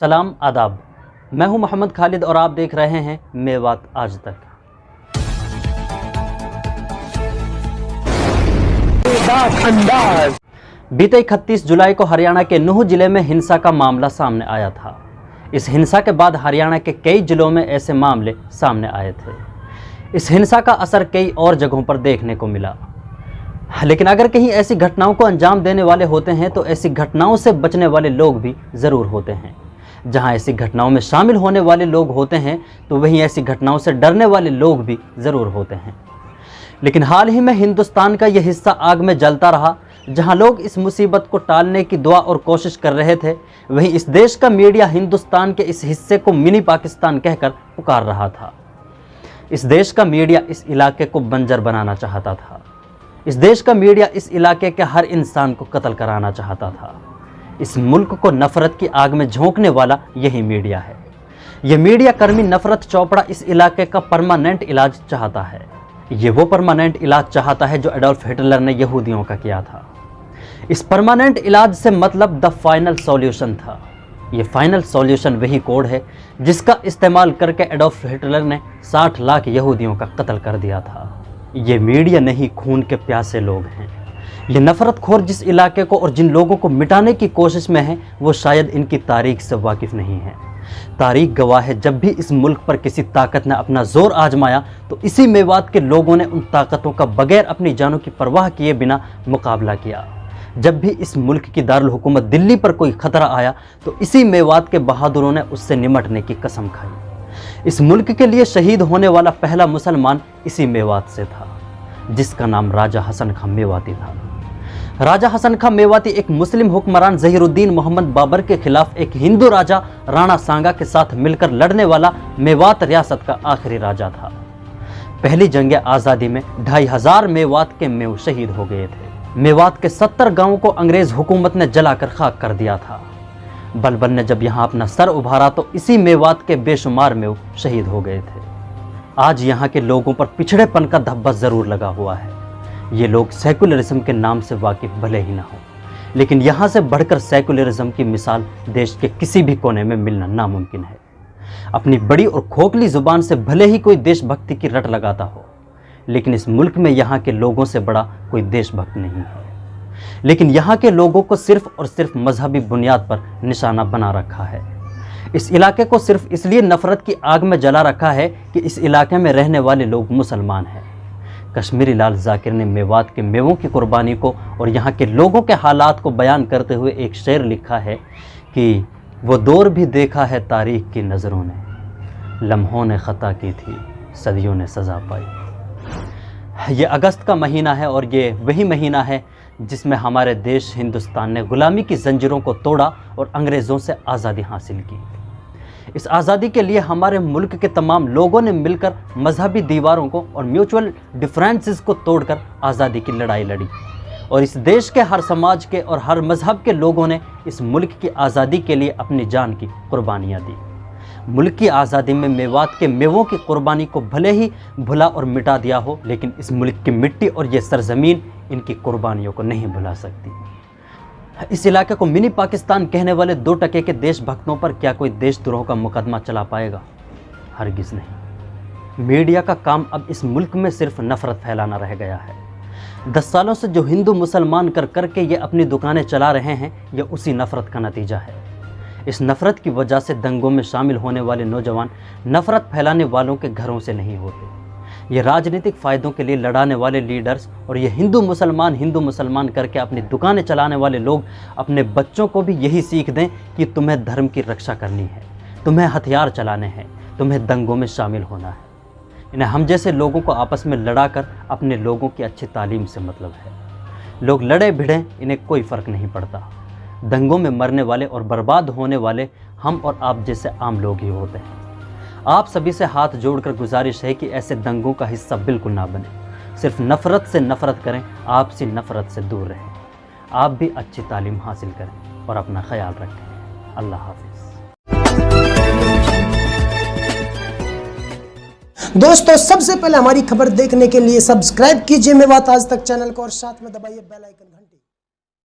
सलाम आदाब, मैं हूं मोहम्मद खालिद और आप देख रहे हैं मेवात आज तक। बीते 31 जुलाई को हरियाणा के नूह जिले में हिंसा का मामला सामने आया था। इस हिंसा के बाद हरियाणा के कई जिलों में ऐसे मामले सामने आए थे। इस हिंसा का असर कई और जगहों पर देखने को मिला, लेकिन अगर कहीं ऐसी घटनाओं को अंजाम देने वाले होते हैं तो ऐसी घटनाओं से बचने वाले लोग भी ज़रूर होते हैं। जहां ऐसी घटनाओं में शामिल होने वाले लोग होते हैं तो वहीं ऐसी घटनाओं से डरने वाले लोग भी ज़रूर होते हैं। लेकिन हाल ही में हिंदुस्तान का यह हिस्सा आग में जलता रहा। जहां लोग इस मुसीबत को टालने की दुआ और कोशिश कर रहे थे, वहीं इस देश का मीडिया हिंदुस्तान के इस हिस्से को मिनी पाकिस्तान कहकर पुकार रहा था। इस देश का मीडिया इस इलाके को बंजर बनाना चाहता था। इस देश का मीडिया इस इलाके के हर इंसान को कत्ल कराना चाहता था। इस मुल्क को नफरत की आग में झोंकने वाला यही मीडिया है। यह मीडिया कर्मी नफरत चोपड़ा इस इलाके का परमानेंट इलाज चाहता है। ये वो परमानेंट इलाज चाहता है जो एडोल्फ हिटलर ने यहूदियों का किया था। इस परमानेंट इलाज से मतलब द फाइनल सॉल्यूशन था। ये फाइनल सॉल्यूशन वही कोड है जिसका इस्तेमाल करके एडोल्फ हिटलर ने 60 लाख यहूदियों का कत्ल कर दिया था। ये मीडिया नहीं, खून के प्यासे लोग हैं। ये नफरत खोर जिस इलाके को और जिन लोगों को मिटाने की कोशिश में है, वो शायद इनकी तारीख से वाकिफ़ नहीं है। तारीख गवाह है, जब भी इस मुल्क पर किसी ताकत ने अपना जोर आजमाया तो इसी मेवात के लोगों ने उन ताकतों का बगैर अपनी जानों की परवाह किए बिना मुकाबला किया। जब भी इस मुल्क की दारुल हुकूमत दिल्ली पर कोई खतरा आया तो इसी मेवात के बहादुरों ने उससे निमटने की कसम खाई। इस मुल्क के लिए शहीद होने वाला पहला मुसलमान इसी मेवात से था, जिसका नाम राजा हसन खां मेवाती था। राजा हसन खां मेवाती एक मुस्लिम हुक्मरान ज़हीरुद्दीन मोहम्मद बाबर के खिलाफ एक हिंदू राजा राणा सांगा के साथ मिलकर लड़ने वाला मेवात रियासत का आखिरी राजा था। पहली जंग आज़ादी में 2500 मेवात के मेव शहीद हो गए थे। मेवात के 70 गांवों को अंग्रेज हुकूमत ने जलाकर खाक कर दिया था। बलबन ने जब यहाँ अपना सर उभारा तो इसी मेवात के बेशुमार मेव शहीद हो गए थे। आज यहाँ के लोगों पर पिछड़ेपन का धब्बा ज़रूर लगा हुआ है। ये लोग सेकुलरिज्म के नाम से वाकिफ़ भले ही ना हो, लेकिन यहाँ से बढ़कर सेकुलरिज्म की मिसाल देश के किसी भी कोने में मिलना नामुमकिन है। अपनी बड़ी और खोखली ज़ुबान से भले ही कोई देशभक्ति की रट लगाता हो, लेकिन इस मुल्क में यहाँ के लोगों से बड़ा कोई देशभक्त नहीं है। लेकिन यहाँ के लोगों को सिर्फ और सिर्फ मजहबी बुनियाद पर निशाना बना रखा है। इस इलाके को सिर्फ इसलिए नफरत की आग में जला रखा है कि इस इलाके में रहने वाले लोग मुसलमान हैं। कश्मीरी लाल जाकिर ने मेवात के मेवों की कुर्बानी को और यहाँ के लोगों के हालात को बयान करते हुए एक शेर लिखा है कि वो दौर भी देखा है तारीख की नज़रों ने, लम्हों ने ख़ता की थी, सदियों ने सज़ा पाई। ये अगस्त का महीना है और ये वही महीना है जिसमें हमारे देश हिंदुस्तान ने गुलामी की जंजीरों को तोड़ा और अंग्रेज़ों से आज़ादी हासिल की। इस आज़ादी के लिए हमारे मुल्क के तमाम लोगों ने मिलकर मजहबी दीवारों को और म्यूचुअल डिफरेंसेस को तोड़कर आज़ादी की लड़ाई लड़ी, और इस देश के हर समाज के और हर मजहब के लोगों ने इस मुल्क की आज़ादी के लिए अपनी जान की कुर्बानियाँ दी। मुल्क की आज़ादी में मेवात के मेवों की कुर्बानी को भले ही भुला और मिटा दिया हो, लेकिन इस मुल्क की मिट्टी और ये सरजमीन इनकी कुर्बानियों को नहीं भुला सकती। इस इलाके को मिनी पाकिस्तान कहने वाले 2 टके के देशभक्तों पर क्या कोई देशद्रोह का मुकदमा चला पाएगा? हरगिज़ नहीं। मीडिया का काम अब इस मुल्क में सिर्फ नफरत फैलाना रह गया है। 10 सालों से जो हिंदू मुसलमान कर करके ये अपनी दुकानें चला रहे हैं, ये उसी नफरत का नतीजा है। इस नफरत की वजह से दंगों में शामिल होने वाले नौजवान नफरत फैलाने वालों के घरों से नहीं होते। ये राजनीतिक फ़ायदों के लिए लड़ाने वाले लीडर्स और ये हिंदू मुसलमान करके अपनी दुकानें चलाने वाले लोग अपने बच्चों को भी यही सीख दें कि तुम्हें धर्म की रक्षा करनी है, तुम्हें हथियार चलाने हैं, तुम्हें दंगों में शामिल होना है। इन्हें हम जैसे लोगों को आपस में लड़ाकर अपने लोगों की अच्छी तालीम से मतलब है। लोग लड़े भिड़ें, इन्हें कोई फ़र्क नहीं पड़ता। दंगों में मरने वाले और बर्बाद होने वाले हम और आप जैसे आम लोग ही होते हैं। आप सभी से हाथ जोड़कर गुजारिश है कि ऐसे दंगों का हिस्सा बिल्कुल ना बने। सिर्फ नफ़रत से नफ़रत करें, आपसी नफ़रत से दूर रहें। आप भी अच्छी तालीम हासिल करें और अपना ख्याल रखें। अल्लाह हाफिज़। दोस्तों, सबसे पहले हमारी खबर देखने के लिए सब्सक्राइब कीजिए मेवात आज तक चैनल को और साथ में दबाइए बेल आइकन।